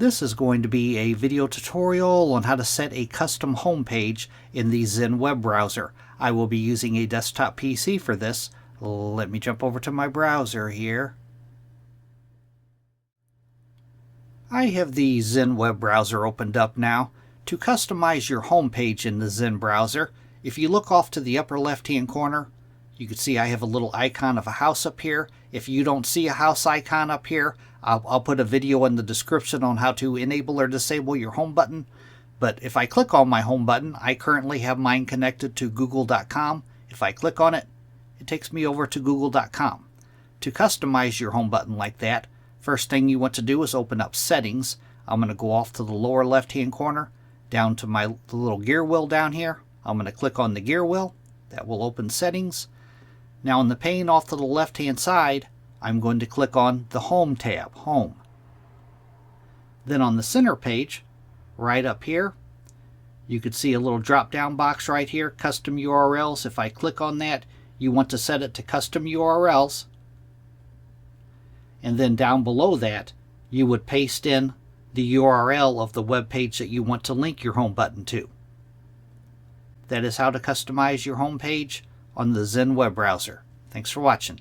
This is going to be a video tutorial on how to set a custom home page in the Zen Web Browser. I will be using a desktop PC for this. Let me jump over to my browser here. I have the Zen Web Browser opened up now. To customize your home page in the Zen browser, if you look off to the upper left-hand corner, you can see I have a little icon of a house up here. If you don't see a house icon up here, I'll put a video in the description on how to enable or disable your home button. But if I click on my home button, I currently have mine connected to google.com. If I click on it, it takes me over to google.com. To customize your home button like that, first thing you want to do is open up Settings. I'm going to go off to the lower left-hand corner, down to the little gear wheel down here. I'm going to click on the gear wheel. That will open Settings. Now in the pane off to the left-hand side, I'm going to click on the Home tab, Home. Then on the center page, right up here, you could see a little drop-down box right here, Custom URLs. If I click on that, you want to set it to Custom URLs. And then down below that, you would paste in the URL of the web page that you want to link your home button to. That is how to customize your home page on the Zen Web Browser. Thanks for watching.